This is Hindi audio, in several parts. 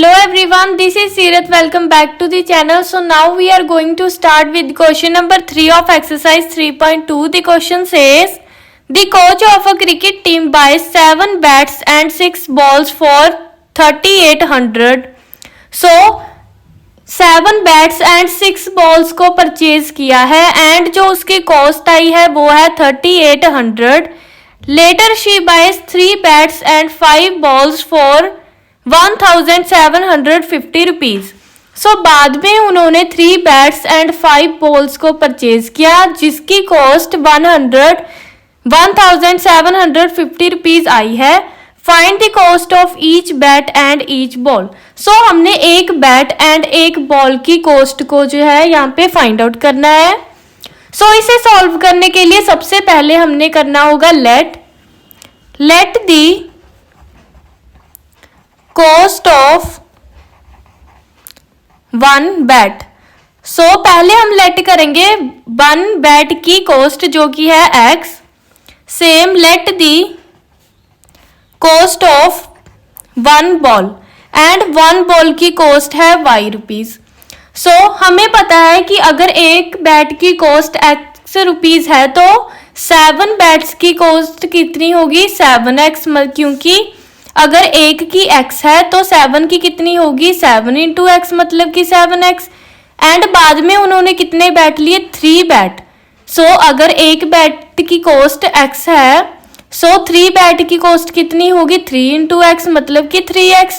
Hello everyone, this is Seerat. Welcome back to the channel. So now we are going to start with question number 3 of exercise 3.2. The question says, the coach of a cricket team buys 7 bats and 6 balls for 3800. So 7 bats and 6 balls को परचेज किया है एंड जो उसकी कॉस्ट आई है वो है 3800. Later she buys 3 bats and 5 balls for 1750 rupees. So बाद में उन्होंने 3 बैट्स एंड 5 बॉल्स को परचेज किया जिसकी कॉस्ट 1750 रुपीज आई है. Find the cost of each bat and each ball. So हमने एक बैट एंड एक बॉल की कॉस्ट को जो है यहाँ पे फाइंड आउट करना है. सो इसे सॉल्व करने के लिए सबसे पहले हमने करना होगा let the cost of one bat. So पहले हम लेट करेंगे 1 बैट की कॉस्ट जो कि है x. Same late the cost of 1 ball and 1 ball की कॉस्ट है y रुपीज. सो हमें पता है कि अगर एक बैट की कॉस्ट x रुपीज है तो 7 बैट्स की कॉस्ट कितनी होगी 7x. क्योंकि अगर एक की x है तो 7 की कितनी होगी 7 इंटू x मतलब कि 7x. एंड बाद में उन्होंने कितने बैट लिए 3 बैट. सो अगर एक बैट की कॉस्ट x है सो 3 बैट की कॉस्ट कितनी होगी 3 इंटू एक्स मतलब कि 3x.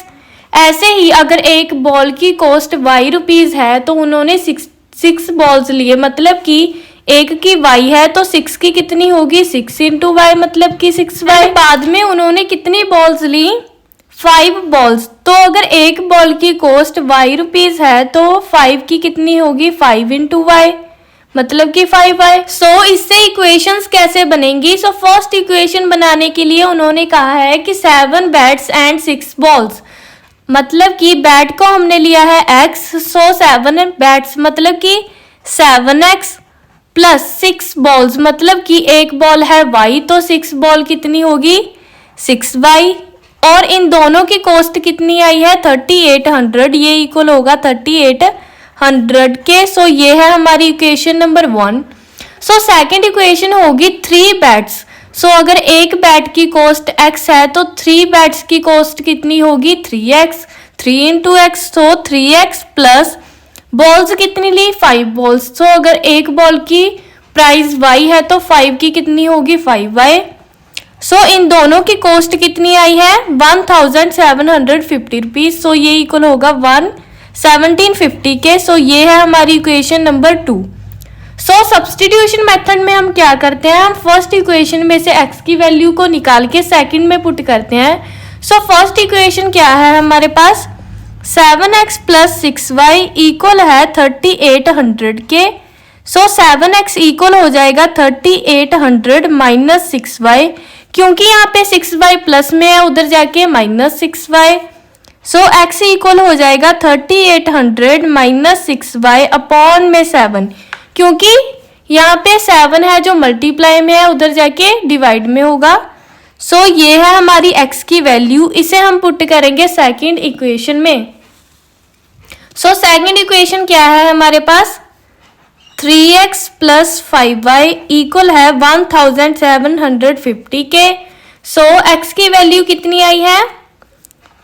ऐसे ही अगर एक बॉल की कॉस्ट y रुपीज है तो उन्होंने 6 बॉल्स लिए मतलब कि एक की y है तो 6 की कितनी होगी 6 इंटू वाई मतलब कि 6y. बाद में उन्होंने कितनी बॉल्स ली 5 बॉल्स. तो अगर एक बॉल की कॉस्ट y रुपीज है तो 5 की कितनी होगी 5 इंटू वाई मतलब कि 5y. सो इससे इक्वेशंस कैसे बनेंगी. सो फर्स्ट इक्वेशन बनाने के लिए उन्होंने कहा है कि 7 बैट्स एंड 6 बॉल्स मतलब कि बैट को हमने लिया है x. सो 7 बैट्स मतलब कि 7x प्लस 6 बॉल्स मतलब कि एक बॉल है y तो 6 बॉल कितनी होगी 6y. और इन दोनों की कॉस्ट कितनी आई है 3800. ये इक्वल होगा 3800 के. सो ये है हमारी equation number 1. So second equation होगी 3 बैट्स. सो अगर एक बैट की कॉस्ट x है तो 3 बैट्स की कॉस्ट कितनी होगी 3x 3 इंटू एक्स तो 3x प्लस बॉल्स कितनी ली 5 बॉल्स. सो अगर एक बॉल की प्राइस y है तो 5 की कितनी होगी 5y. सो इन दोनों की कॉस्ट कितनी आई है 1750 रुपीज. सो ये इक्वल होगा 1750 के. सो ये है हमारी इक्वेशन नंबर 2. सो सब्स्टिट्यूशन मेथड में हम क्या करते हैं, हम फर्स्ट इक्वेशन में से x की वैल्यू को निकाल के सेकंड में पुट करते हैं. सो फर्स्ट इक्वेशन क्या है हमारे पास 7x प्लस 6y इक्वल है 3800 के. सो 7x इक्वल हो जाएगा 3800 माइनस 6y क्योंकि यहाँ पे 6y प्लस में है उधर जाके माइनस 6y. सो x इक्वल हो जाएगा 3800 माइनस 6y अपॉन में 7 क्योंकि यहाँ पे 7 है जो मल्टीप्लाई में है उधर जाके डिवाइड में होगा. सो ये है हमारी x की वैल्यू. इसे हम पुट करेंगे सेकंड इक्वेशन में. सो सेकंड इक्वेशन क्या है हमारे पास 3x प्लस 5y इक्वल है 1750 के. सो x की वैल्यू कितनी आई है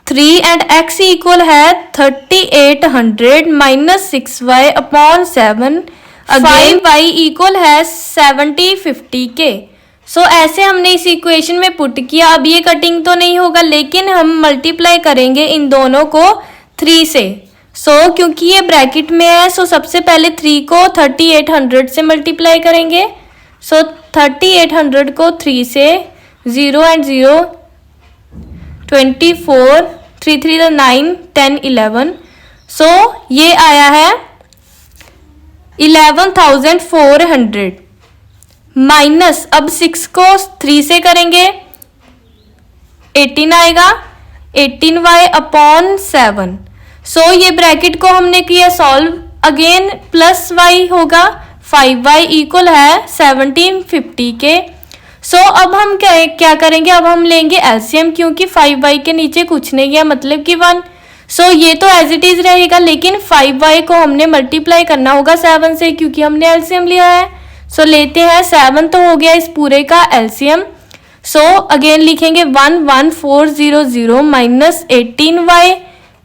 3 एंड x इक्वल है 3800 minus 6y upon 7. 5y equal है 7050 के. सो ऐसे हमने इस इक्वेशन में पुट किया. अब ये कटिंग तो नहीं होगा लेकिन हम मल्टीप्लाई करेंगे इन दोनों को 3 से. सो क्योंकि ये ब्रैकेट में है सो सबसे पहले 3 को 3800 से मल्टीप्लाई करेंगे. सो 3800 को 3 से 0 एंड 0 24 3 3 9 10 11. सो ये आया है 11,400 माइनस अब 6 को 3 से करेंगे 18 आएगा 18y अपॉन 7. सो ये ब्रैकेट को हमने किया सॉल्व अगेन प्लस y होगा 5y इक्वल है 1750 के. सो अब हम क्या करेंगे अब हम लेंगे एलसीएम क्योंकि 5y के नीचे कुछ नहीं गया मतलब कि 1. सो ये तो एज इट इज रहेगा, लेकिन 5y को हमने मल्टीप्लाई करना होगा 7 से, क्योंकि हमने एलसीएम लिया है। सो लेते हैं 7 तो हो गया इस पूरे का एलसीएम। सो अगेन लिखेंगे 11400 माइनस 18y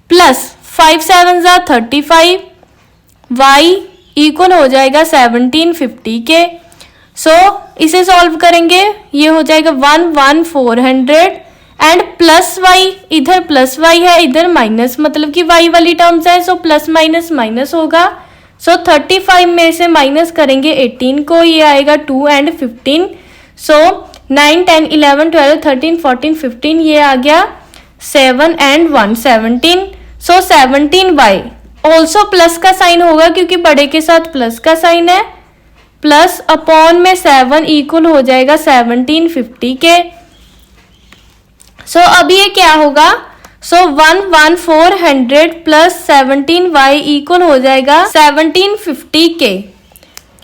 प्लस 5 7 जा 35, y इक्वल हो जाएगा 1750 के। सो इसे सॉल्व करेंगे, ये हो जाएगा 11400 एंड प्लस y, इधर प्लस y है इधर माइनस, मतलब कि y वाली टर्म्स है, सो प्लस माइनस माइनस होगा। सो 35 में से माइनस करेंगे 18 को, ये आएगा 2 एंड 15। सो 9 10 11 12 13 14 15, ये आ गया 7 and 1 17। So 17y also plus का साइन होगा क्योंकि बड़े के साथ प्लस का साइन है, प्लस अपॉन में 7 इक्वल हो जाएगा 1750 के। सो अब ये क्या होगा, सो 11400 प्लस 17y इक्वल हो जाएगा 1750 के।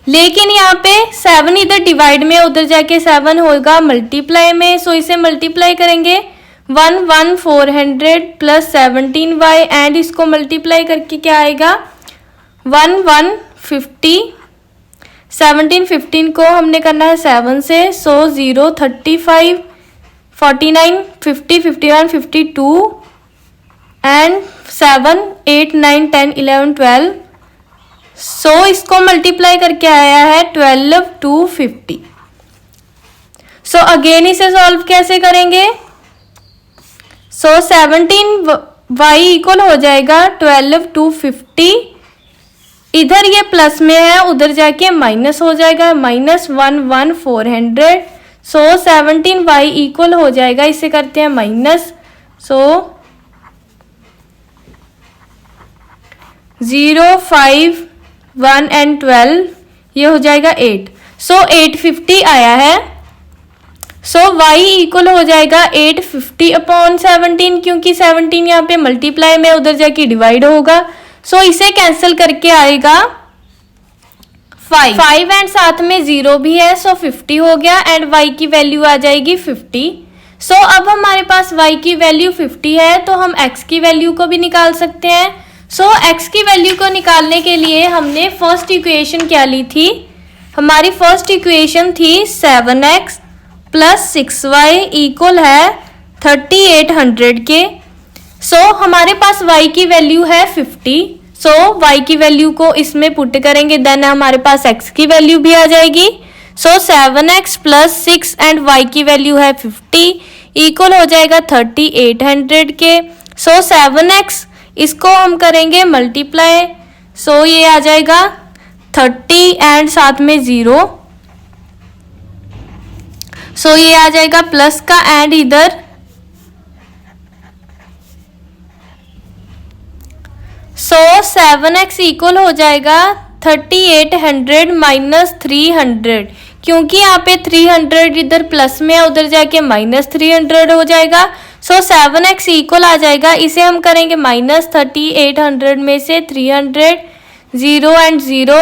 लेकिन यहाँ पे 7 इधर डिवाइड में, उधर जाके 7 होगा मल्टीप्लाई में, सो इसे मल्टीप्लाई करेंगे 11400 प्लस 17y एंड इसको मल्टीप्लाई करके क्या आएगा 1150। 1715 को हमने करना है 7 से, सो 0 35 49 50 51 52 एंड 7 8 9 10 11 12। सो इसको मल्टीप्लाई करके आया है 12 to 50। सो अगेन इसे सॉल्व कैसे करेंगे, सो 17y इक्वल हो जाएगा 12 to 50, इधर ये प्लस में है उधर जाके माइनस हो जाएगा, माइनस 11400। सो 17y इक्वल हो जाएगा, इसे करते हैं माइनस, सो 0 5 1 एंड 12, ये हो जाएगा 8। सो 850 आया है। सो y इक्वल हो जाएगा 850 अपॉन 17, क्योंकि 17 यहाँ पे मल्टीप्लाई में उधर जाके डिवाइड होगा, सो इसे कैंसिल करके आएगा 5 एंड साथ में 0 भी है, सो 50 हो गया एंड y की वैल्यू आ जाएगी 50। सो अब हमारे पास y की वैल्यू 50 है तो हम x की वैल्यू को भी निकाल सकते हैं। सो x की वैल्यू को निकालने के लिए हमने फर्स्ट इक्वेशन क्या ली थी, हमारी फर्स्ट इक्वेशन थी 7x प्लस 6y इक्वल है 3800 के। सो हमारे पास y की वैल्यू है 50, सो y की वैल्यू को इसमें पुट करेंगे, देन हमारे पास x की वैल्यू भी आ जाएगी। सो 7x प्लस 6 एंड y की वैल्यू है 50 इक्वल हो जाएगा 3800 के। सो 7x इसको हम करेंगे मल्टीप्लाई, सो ये आ जाएगा 30 एंड साथ में 0, सो ये आ जाएगा प्लस का एंड इधर, सो 7x इक्वल हो जाएगा 3800 माइनस 300, क्योंकि यहाँ पे 300 इधर प्लस में है उधर जाके माइनस 300 हो जाएगा। सो 7x इक्वल आ जाएगा, इसे हम करेंगे माइनस 3800 में से 300, 0 एंड 0,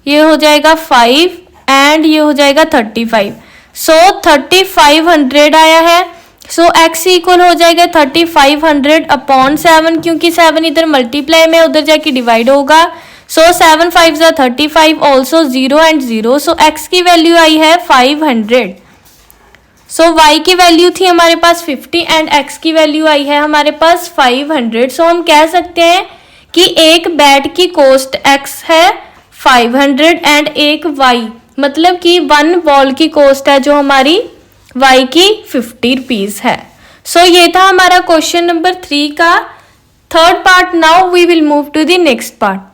ये हो जाएगा 5 एंड ये हो जाएगा 35। सो 3500 आया है। सो x इक्वल हो जाएगा 3500 अपॉन 7, क्योंकि 7 इधर मल्टीप्लाई में उधर जाके डिवाइड होगा। सो 7 5 जा 35, ऑल्सो 0 एंड 0, सो x की वैल्यू आई है 500। सो y की वैल्यू थी हमारे पास 50 एंड x की वैल्यू आई है हमारे पास 500। सो हम कह सकते हैं कि एक बैट की कॉस्ट x है 500 एंड एक y, मतलब कि 1 बॉल की कॉस्ट है जो हमारी y की 50 रुपीज है। सो ये था हमारा क्वेश्चन नंबर 3 का third part. Now we will move to the next part.